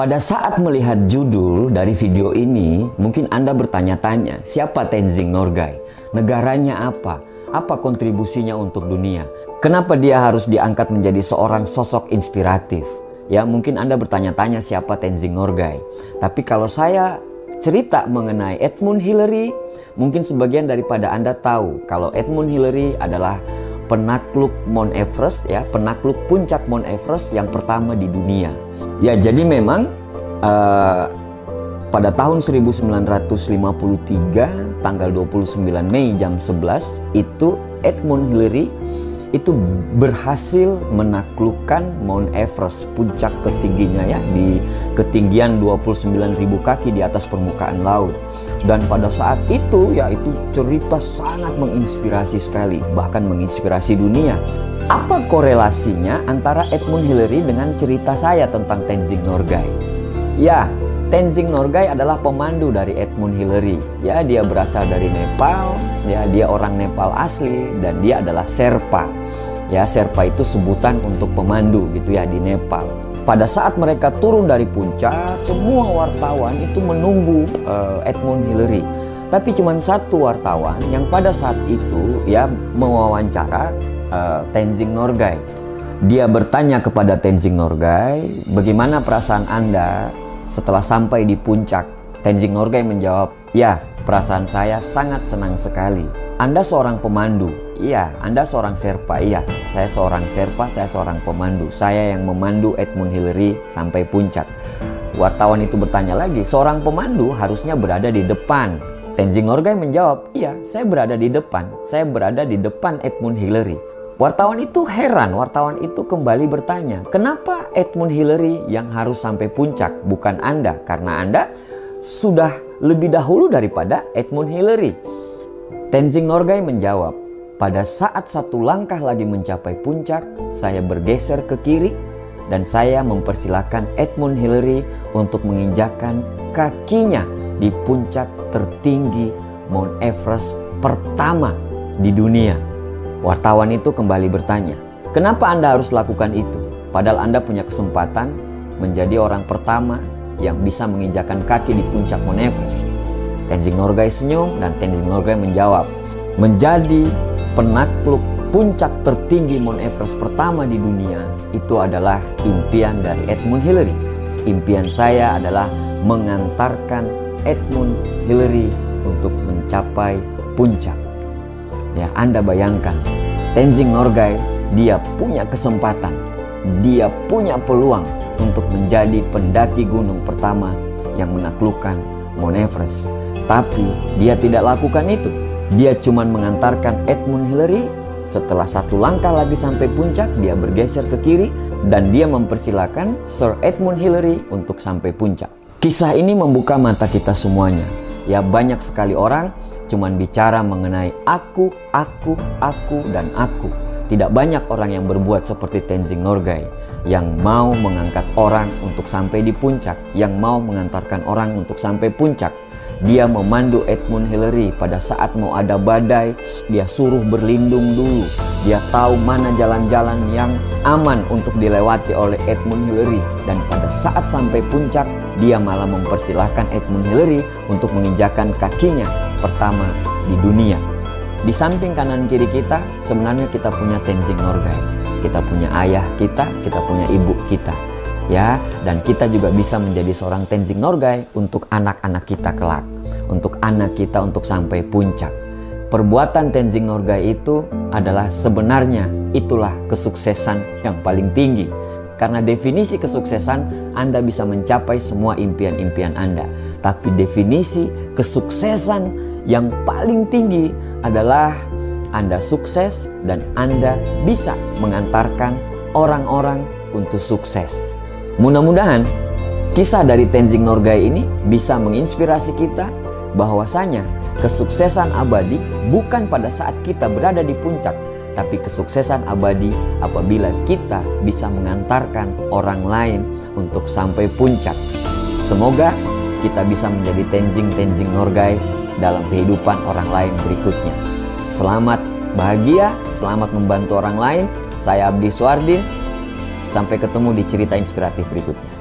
Pada saat melihat judul dari video ini, mungkin Anda bertanya-tanya, siapa Tenzing Norgay? Negaranya apa? Apa kontribusinya untuk dunia? Kenapa dia harus diangkat menjadi seorang sosok inspiratif? Ya, mungkin Anda bertanya-tanya siapa Tenzing Norgay. Tapi kalau saya cerita mengenai Edmund Hillary, mungkin sebagian daripada Anda tahu kalau Edmund Hillary adalah penakluk Mount Everest, ya, penakluk puncak Mount Everest yang pertama di dunia. Ya, jadi memang pada tahun 1953 tanggal 29 Mei jam 11 itu Edmund Hillary itu berhasil menaklukkan Mount Everest, puncak ketingginya, ya, di ketinggian 29.000 kaki di atas permukaan laut. Dan pada saat itu, ya, itu cerita sangat menginspirasi sekali, bahkan menginspirasi dunia. Apa korelasinya antara Edmund Hillary dengan cerita saya tentang Tenzing Norgay? Ya, Tenzing Norgay adalah pemandu dari Edmund Hillary. Ya, dia berasal dari Nepal, ya, dia orang Nepal asli dan dia adalah Sherpa. Ya, Sherpa itu sebutan untuk pemandu gitu ya di Nepal. Pada saat mereka turun dari puncak, semua wartawan itu menunggu Edmund Hillary. Tapi cuma satu wartawan yang pada saat itu ya mewawancara Tenzing Norgay. Dia bertanya kepada Tenzing Norgay, bagaimana perasaan Anda setelah sampai di puncak? Tenzing Norgay menjawab, ya, perasaan saya sangat senang sekali. Anda seorang pemandu? Iya. Anda seorang Sherpa? Iya. Saya seorang Sherpa, saya seorang pemandu. Saya yang memandu Edmund Hillary sampai puncak. Wartawan itu bertanya lagi, seorang pemandu harusnya berada di depan. Tenzing Norgay menjawab, iya, saya berada di depan. Saya berada di depan Edmund Hillary. Wartawan itu heran, wartawan itu kembali bertanya, kenapa Edmund Hillary yang harus sampai puncak, bukan Anda? Karena Anda sudah lebih dahulu daripada Edmund Hillary. Tenzing Norgay menjawab, pada saat satu langkah lagi mencapai puncak, saya bergeser ke kiri dan saya mempersilahkan Edmund Hillary untuk menginjakkan kakinya di puncak tertinggi Mount Everest pertama di dunia. Wartawan itu kembali bertanya, kenapa Anda harus lakukan itu? Padahal Anda punya kesempatan menjadi orang pertama yang bisa menginjakkan kaki di puncak Mount Everest. Tenzing Norgay senyum dan Tenzing Norgay menjawab, menjadi penakluk puncak tertinggi Mount Everest pertama di dunia itu adalah impian dari Edmund Hillary. Impian saya adalah mengantarkan Edmund Hillary untuk mencapai puncak. Ya, Anda bayangkan, Tenzing Norgay dia punya kesempatan, dia punya peluang untuk menjadi pendaki gunung pertama yang menaklukkan Mount Everest. Tapi dia tidak lakukan itu. Dia cuma mengantarkan Edmund Hillary. Setelah satu langkah lagi sampai puncak, dia bergeser ke kiri dan dia mempersilahkan Sir Edmund Hillary untuk sampai puncak. Kisah ini membuka mata kita semuanya. Ya, banyak sekali orang cuman bicara mengenai aku, dan aku. Tidak banyak orang yang berbuat seperti Tenzing Norgay, yang mau mengangkat orang untuk sampai di puncak, yang mau mengantarkan orang untuk sampai puncak. Dia memandu Edmund Hillary pada saat mau ada badai, dia suruh berlindung dulu. Dia tahu mana jalan-jalan yang aman untuk dilewati oleh Edmund Hillary. Dan pada saat sampai puncak, dia malah mempersilahkan Edmund Hillary untuk menginjakkan kakinya pertama di dunia. Di samping kanan kiri kita, sebenarnya kita punya Tenzing Norgay. Kita punya ayah kita punya ibu kita. Ya, dan kita juga bisa menjadi seorang Tenzing Norgay untuk anak-anak kita kelak, untuk anak kita untuk sampai puncak. Perbuatan Tenzing Norgay itu adalah sebenarnya itulah kesuksesan yang paling tinggi. Karena definisi kesuksesan, Anda bisa mencapai semua impian-impian Anda. Tapi definisi kesuksesan yang paling tinggi adalah Anda sukses dan Anda bisa mengantarkan orang-orang untuk sukses. Mudah-mudahan kisah dari Tenzing Norgay ini bisa menginspirasi kita bahwasanya kesuksesan abadi bukan pada saat kita berada di puncak, tapi kesuksesan abadi apabila kita bisa mengantarkan orang lain untuk sampai puncak. Semoga kita bisa menjadi Tenzing Norgay dalam kehidupan orang lain berikutnya. Selamat bahagia, selamat membantu orang lain. Saya Abdi Suardin. Sampai ketemu di cerita inspiratif berikutnya.